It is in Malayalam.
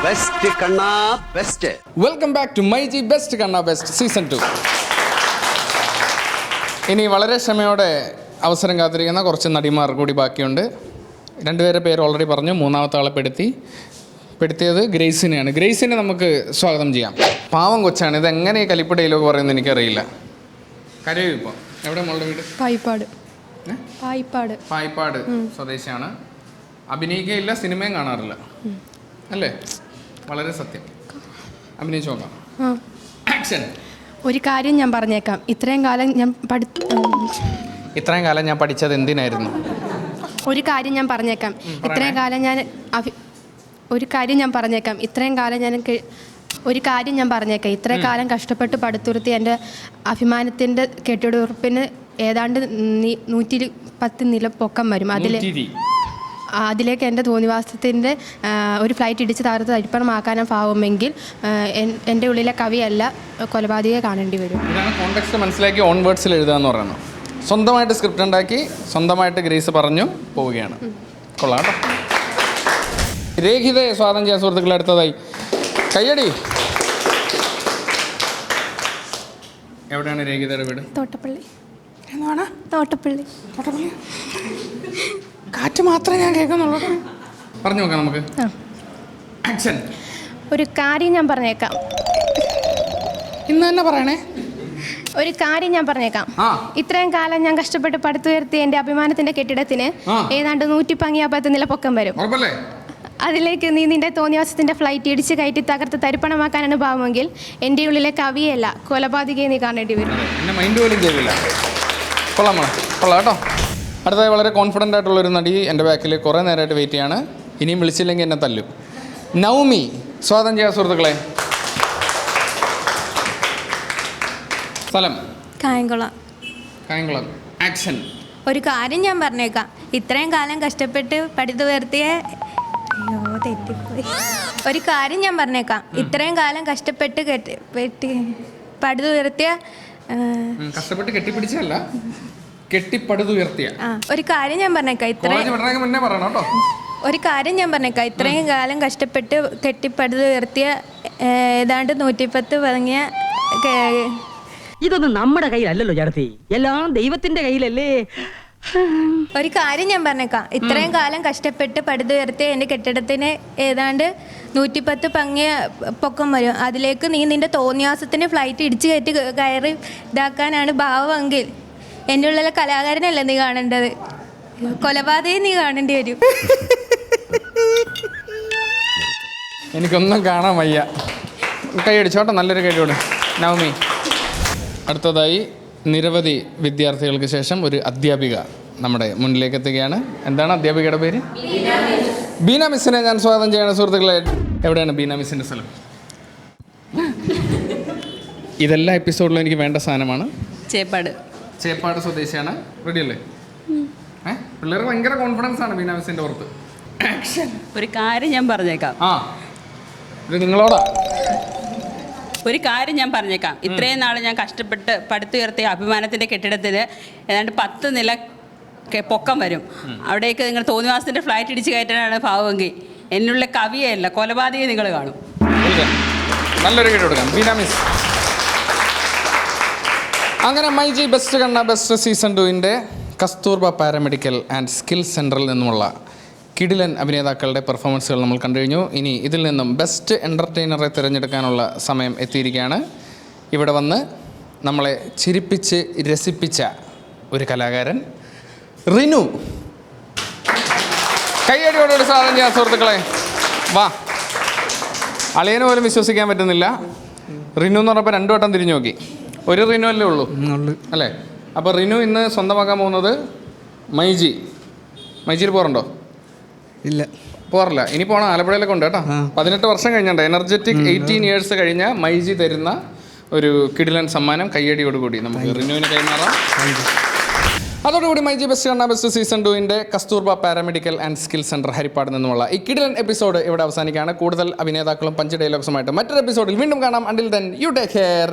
ബെസ്റ്റ് കണ്ണാ best. Welcome back to myG best കണ്ണാ ബെസ്റ്റ് സീസൺ 2. ഇനി വളരെ ക്ഷമയോടെ അവസരം കാത്തിരിക്കുന്ന കുറച്ച് നടിമാർ കൂടി ബാക്കിയുണ്ട്. രണ്ടുപേരുടെ പേര് ഓൾറെഡി പറഞ്ഞു. മൂന്നാമത്തെ ആളെ പെടുത്തിയത് ഗ്രേസിനെയാണ്. ഗ്രേസിനെ നമുക്ക് സ്വാഗതം ചെയ്യാം. പാവം കൊച്ചാണ്. ഇതെങ്ങനെ ഈ കലിപ്പ് ഡയലോഗ് പറയുന്നത് എനിക്കറിയില്ല. കരയോ ഇപ്പോൾ? എവിടെ മോളുടെ വീട്? പായിപ്പാട് സ്വദേശിയാണ്. അഭിനയിക്കുകയില്ല, സിനിമയും കാണാറില്ല അല്ലേ? വളരെ സത്യം. അഭിനയിച്ചു നോക്കാം. ആക്ഷൻ. ഒരു കാര്യം ഞാൻ പറഞ്ഞേക്കാം. ഇത്രയും കാലം ഞാൻ പഠിച്ചത് എന്തിനായിരുന്നു? ഒരു കാര്യം ഞാൻ പറഞ്ഞേക്കാം. ഇത്രയും കാലം കഷ്ടപ്പെട്ട് പടുത്തുയർത്തി എൻ്റെ അഭിമാനത്തിൻ്റെ കെട്ടിടuറപ്പിന് ഏതാണ്ട് 110 നില പൊക്കം വരും. അതിലേക്ക് എൻ്റെ തോന്നിവാസത്തിൻ്റെ ഒരു ഫ്ലൈറ്റ് ഇടിച്ച് തകർത്ത് തരിപ്പണമാക്കാനും ഭാവമെങ്കിൽ എൻ്റെ ഉള്ളിലെ കവിയല്ല കൊലപാതകയെ കാണേണ്ടി വരും. ഇതാണ് കോണ്ടെക്സ്റ്റ് മനസ്സിലാക്കി ഓൺ വേർഡ്സിൽ എഴുതാന്ന് പറയണം. സ്വന്തമായിട്ട് സ്ക്രിപ്റ്റ് ഉണ്ടാക്കി സ്വന്തമായിട്ട് ഗ്രേസ് പറഞ്ഞു പോവുകയാണ്. കൊള്ളാം കേട്ടോ. രേഖിതയെ സ്വാഗതം ചെയ്യാൻ സുഹൃത്തുക്കളെ. അടുത്തതായി കയ്യടി. എവിടെയാണ് രേഖിതയുടെ വീട്? തോട്ടപ്പള്ളി. കാറ്റ് മാത്രമേ ഞാൻ കേൾക്കുന്നുള്ളൂ. പറഞ്ഞു നോക്കാം നമുക്ക്. ആക്ഷൻ. ഒരു കാര്യം ഞാൻ പറഞ്ഞേക്കാം. ഇന്ന് തന്നെ പറയണേ. ഒരു കാര്യം ഞാൻ പറഞ്ഞേക്കാം. ഇത്രയും കാലം ഞാൻ കഷ്ടപ്പെട്ട് പടുത്തുയർത്തി എൻ്റെ അഭിമാനത്തിന്റെ കെട്ടിടത്തിന് ഏതാണ്ട് 110 നില പൊക്കം വരും. അതിലേക്ക് നീ നിന്റെ തോന്നിവാസത്തിന്റെ ഫ്ലൈറ്റ് ഇടിച്ച് കയറ്റി തകർത്ത് തരിപ്പണമാക്കാനാണ് ഭാവമെങ്കിൽ എൻ്റെ ഉള്ളിലെ കവിയല്ല കൊലപാതകയെ നീ കാണേണ്ടി വരും. കൊള്ളാം കേട്ടോ. അടുത്തതായി വളരെ കോൺഫിഡൻ്റ് ആയിട്ടുള്ളൊരു നടി എൻ്റെ ബാക്കിൽ കുറേ നേരമായിട്ട് വെയിറ്റ് ചെയ്യാണ്. ഇനിയും വിളിച്ചില്ലെങ്കിൽ എന്നെ തല്ലും. നൗമി, സ്വാഗതം ചെയ്യാം സുഹൃത്തുക്കളെ. സ്ഥലം? കായംകുളം. ആക്ഷൻ. ഒരു കാര്യം ഞാൻ പറഞ്ഞേക്കാം. ഇത്രയും കാലം കഷ്ടപ്പെട്ട് പടുത്തുയർത്തിയ ഒരു കാര്യം ഞാൻ പറഞ്ഞേക്കാം. ഇത്രയും കാലം കഷ്ടപ്പെട്ട് പടുത്തുയർത്തിയ കഷ്ടപ്പെട്ട് കെട്ടിപ്പിടിച്ചല്ല, കെട്ടിപ്പടുത്തുയർത്തിയ ഒരു കാര്യം ഞാൻ പറഞ്ഞേക്കാം. ഇത്രയും കാലം കഷ്ടപ്പെട്ട് കെട്ടിപ്പടുത്തുയർത്തിയ ഏതാണ്ട് 110 പതിങ്ങിയ. ഇതൊന്നും നമ്മുടെ കയ്യിലല്ലല്ലോ ചേർത്തി, എല്ലാം ദൈവത്തിന്റെ കയ്യിലല്ലേ. ഒരു കാര്യം ഞാൻ പറഞ്ഞേക്കാം. ഇത്രയും കാലം കഷ്ടപ്പെട്ട് പടുത്തുയർത്തിയ എൻ്റെ കെട്ടിടത്തിന് ഏതാണ്ട് 110 പങ്ങിയ പൊക്കം വരും. അതിലേക്ക് നീ നിന്റെ തോന്നിയാസത്തിന് ഫ്ലൈറ്റ് ഇടിച്ചു കയറി ഇതാക്കാനാണ് ഭാവമെങ്കിൽ എൻ്റെ ഉള്ളിലെ കലാകാരനല്ല നീ കാണേണ്ടത്, കൊലപാതകയെ നീ കാണേണ്ടി വരും. എനിക്കൊന്നും കാണാൻ വയ്യ. കൈയടിച്ചോട്ടെ, നല്ലൊരു കൈയോട് നവമി. അടുത്തതായി നിരവധി വിദ്യാർത്ഥികൾക്ക് ശേഷം ഒരു അധ്യാപിക നമ്മുടെ മുന്നിലേക്ക് എത്തുകയാണ്. എന്താണ് അധ്യാപികയുടെ പേര്? ബീന മിസ്സിനെ ഞാൻ സ്വാഗതം ചെയ്യണം സുഹൃത്തുക്കളെ. എവിടെയാണ് ബീന മിസ്സിൻ്റെ സ്ഥലം? ഇതെല്ലാ എപ്പിസോഡിലും എനിക്ക് വേണ്ട സാധനമാണ്. ചേപ്പാട് സ്വദേശിയാണ്. റെഡി അല്ലേ? പിള്ളേർ ഭയങ്കര കോൺഫിഡൻസ് ആണ് ബീന മിസ്സിൻ്റെ പുറത്ത്. ആക്ഷൻ. ഒരു കാര്യം ഞാൻ പറഞ്ഞേക്കാം. ഇത് നിങ്ങളോടാ. ഒരു കാര്യം ഞാൻ പറഞ്ഞേക്കാം. ഇത്രയും നാൾ ഞാൻ കഷ്ടപ്പെട്ട് പടുത്തുയർത്തിയ അഭിമാനത്തിൻ്റെ കെട്ടിടത്തിൽ ഏതാണ്ട് 10 നില പൊക്കം വരും. അവിടേക്ക് നിങ്ങൾ തോന്നിവാസത്തിൻ്റെ ഫ്ലൈറ്റ് ഇടിച്ച് കയറ്റാനാണ് ഭാവമെങ്കിൽ എന്നുള്ള കവിയല്ല കൊലപാതകയെ നിങ്ങൾ കാണും. നല്ലൊരു കേട്ട് കൊടുക്കാം ബീന മിസ്. അങ്ങനെ myG best Kanna best season 2ൻ്റെ കസ്തൂർബ പാരാമെഡിക്കൽ ആൻഡ് സ്കിൽ സെൻറ്ററിൽ നിന്നുമുള്ള കിടിലൻ അഭിനേതാക്കളുടെ പെർഫോമൻസുകൾ നമ്മൾ കണ്ടു കഴിഞ്ഞു. ഇനി ഇതിൽ നിന്നും ബെസ്റ്റ് എൻ്റർടൈനറെ തിരഞ്ഞെടുക്കാനുള്ള സമയം എത്തിയിരിക്കുകയാണ്. ഇവിടെ വന്ന് നമ്മളെ ചിരിപ്പിച്ച് രസിപ്പിച്ച ഒരു കലാകാരൻ റിനു. കൈയടിയോടൊരു സാധനം ചെയ്യാം സുഹൃത്തുക്കളെ. വാ. അളിയന് പോലും വിശ്വസിക്കാൻ പറ്റുന്നില്ല. റിനു എന്ന് പറഞ്ഞപ്പോൾ 2 വട്ടം തിരിഞ്ഞു നോക്കി. ഒരു റിനു അല്ലേ ഉള്ളൂ അല്ലേ? അപ്പോൾ റിനു ഇന്ന് സ്വന്തമാക്കാൻ പോകുന്നത് മൈജിയിൽ പോകാറുണ്ടോ? ഇല്ല, പോകാറില്ല. ഇനി പോകണം. ആലപ്പുഴയിലൊക്കെ ഉണ്ട് കേട്ടോ. 18 വർഷം കഴിഞ്ഞിട്ടുണ്ട്. എനർജറ്റിക് 18 ഇയേഴ്സ് കഴിഞ്ഞ മൈജി തരുന്ന ഒരു കിടിലൻ സമ്മാനം കയ്യടിയോടുകൂടി നമുക്ക് റിനുവിന് കൈമാറാം. അതോടുകൂടി myG best Kanna best season 2ൻ്റെ Kasturba paramedical and skill centre Haripad നിന്നുമുള്ള ഈ കിടിലൻ എപ്പിസോഡ് ഇവിടെ അവസാനിക്കുകയാണ്. കൂടുതൽ അഭിനേതാക്കളും പഞ്ച് ഡയലോഗ്സുമായിട്ട് മറ്റൊരു എപ്പിസോഡിൽ വീണ്ടും കാണാം. Until then you take care.